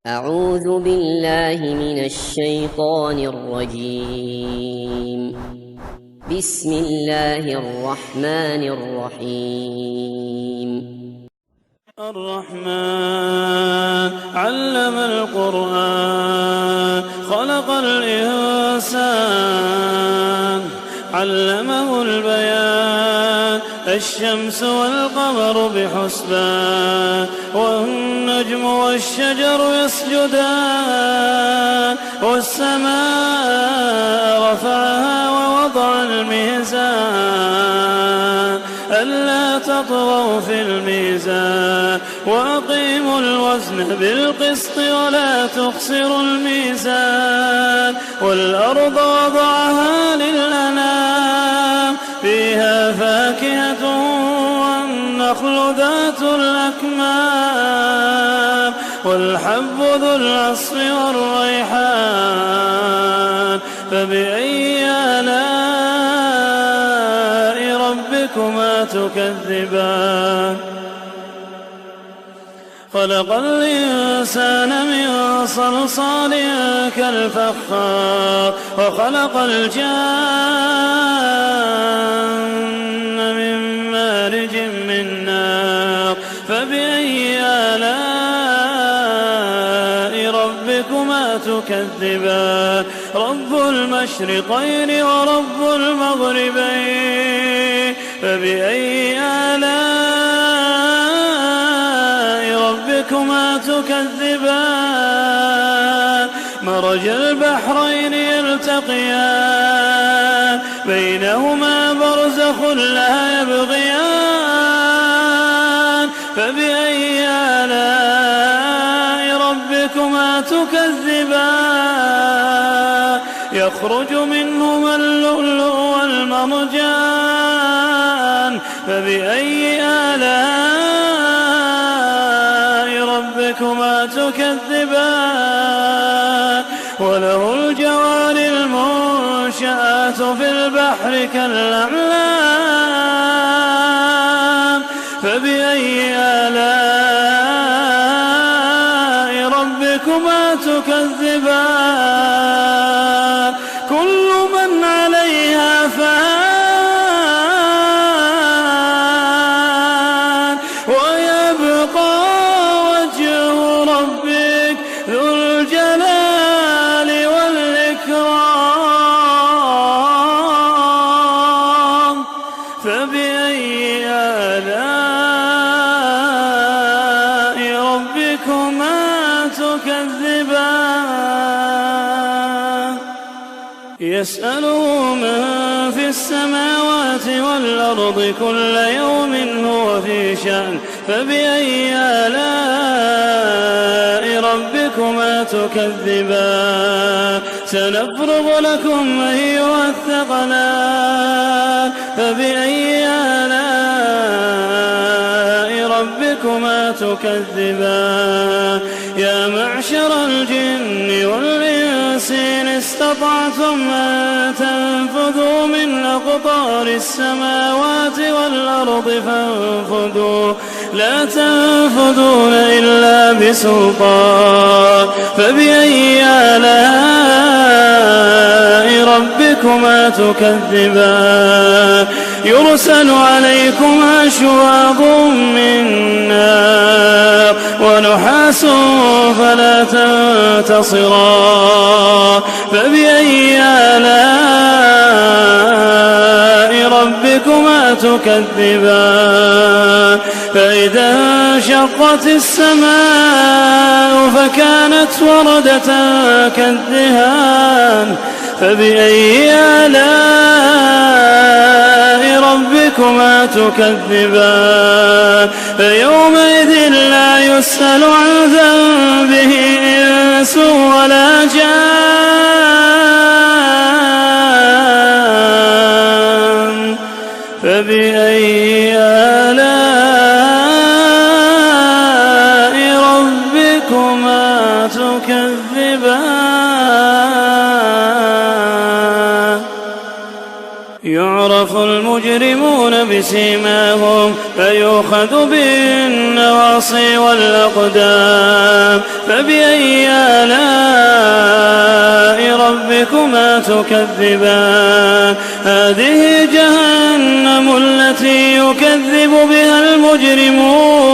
أعوذ بالله من الشيطان الرجيم. بسم الله الرحمن الرحيم. الرحمن علم القرآن خلق الإنسان علمه البيان الشمس والقمر بحسبان والنجم والشجر يسجدان والسماء رفعها ووضع الميزان ألا تطغوا في الميزان وأقيموا الوزن بالقسط ولا تخسروا الميزان والأرض وضعها للأنام فيها فاكهة والنخل ذات الأكمام والحب ذو العصف والريحان فبأي آلاء ربكما تكذبان خلق الإنسان من صلصال كالفخار وخلق الجان من مارج من نار فبأي آلاء ربكما تكذبان رب المشرقين ورب المغربين فبأي آلاء ربكما تكذبان مرج البحرين يلتقيان بينهما برزخ لا يبغيان فبأي آلاء ربكما تكذبان يخرج منهما اللؤلؤ والمرجان فبأي آلاء ربكما تكذبان وله الجوار المنشآت في البحر كالأعلام فبأي آلاء ربكما تكذبان كل من عليها فان ويبقى وجه ربك ذو الجلال والإكرام فبأي آلاء ربكما تكذبان يسأله من في السماوات والأرض كل يوم هو في شأن فبأي آلاء ربكما تكذبان سنفرغ لكم أيها الثقلان فبأي آلاء ربكما تكذبان يا معشر الجن والإنس إن استطعتم أن تنفذوا من أقطار السماوات والأرض فانفذوا لا تنفذون إلا بسلطان فبأي آلاء ربكما تكذبان يرسل عليكما شواظ من نار ونحاس فلا تنتصران فبأي آلاء ربكما تكذبان فإذا انشقت السماء فكانت وردة كالدهان فبأي آلاء ربكما تكذبان فيومئذ لا يسأل عن ذنبه إنس ولا جان فبأي آلاء ربكما تكذبان يعرف المجرمون بسيماهم فيؤخذ بالنواصي والأقدام. فبأي آلاء ربكما تكذبان؟ هذه جهنم التي يكذب بها المجرمون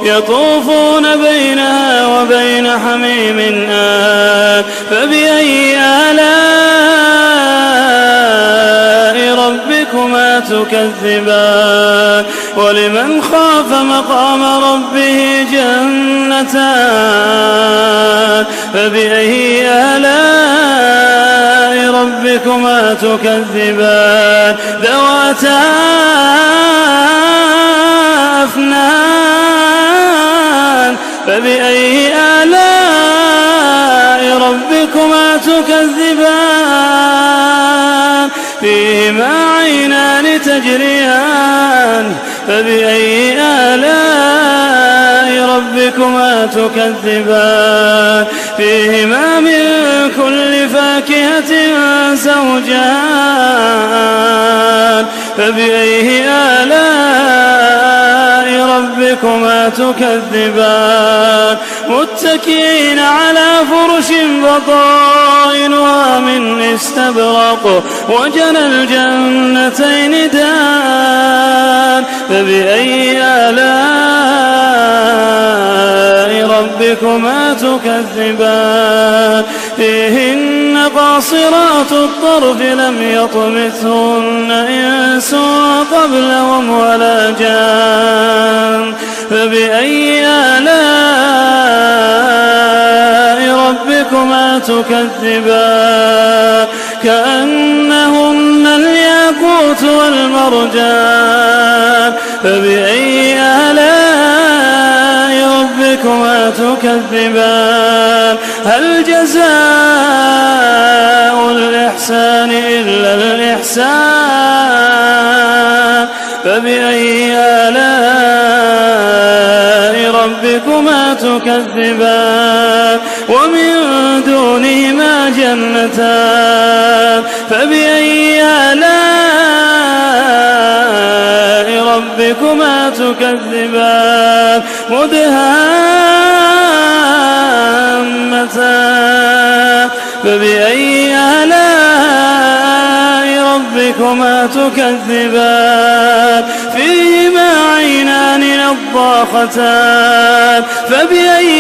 يطوفون بينها وبين حميم آن. فبأي آلاء ربكما تكذبان؟ ولمن خاف مقام ربه جنتان. فبأي آلاء ربكما تكذبان؟ ذواتا أفنان. فبأي آلاء ربكما تكذبان؟ فيهما عينان تجريان. فبأي آلاء ربكما تكذبان؟ فيهما من كل فاكهة زوجان. فبأي آلاء ربكما تكذبان؟ متكئين على فرش بطائنها من استبرق وجنى الجنتين دان. فبأي آلاء ربكما تكذبان؟ فيهن قاصرات الطرف لم يطمثهن إنس قبلهم ولا جان. فبأي آلاء ربكما تكذبان؟ كأنهن الياقوت والمرجان. فبأي آلاء ربكما تكذبان؟ هل جزاء الإحسان إلا الإحسان؟ فبأي آلاء ربكما تكذبان؟ ومن دونهما جنتان. فبأي آلاء ربكما تكذبان؟ مدهامتان. فبأي آلاء ربكما تكذبان؟ فيهما عينان نضاختان. فبأي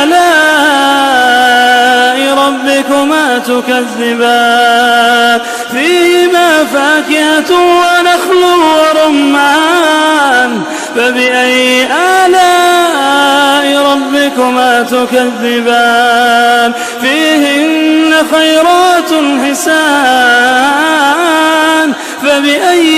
آلاء ربكما تكذبان؟ فيهما فاكهة ونخل ورمان. فبأي آلاء ربكما تكذبان؟ فيهن خيرات حسان. فبأي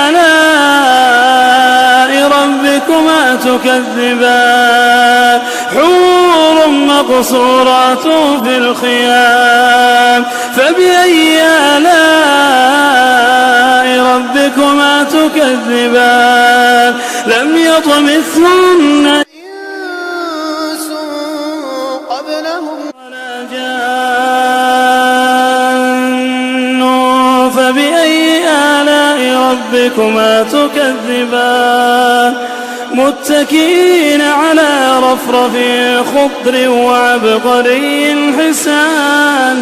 آلاء ربكما تكذبان؟ حور مقصورات في الخيام. فبأي آلاء ربكما تكذبان؟ لم يطمثهن إنس قبلهم ولا جان. فبأي آلاء ربكما تكذبان؟ متكئين على رفرف خضر وعبقري حسان.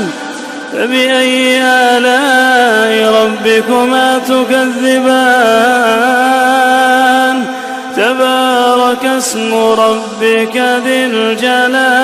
فبأي آلاء ربكما تكذبان؟ تبارك اسم ربك ذي الجلال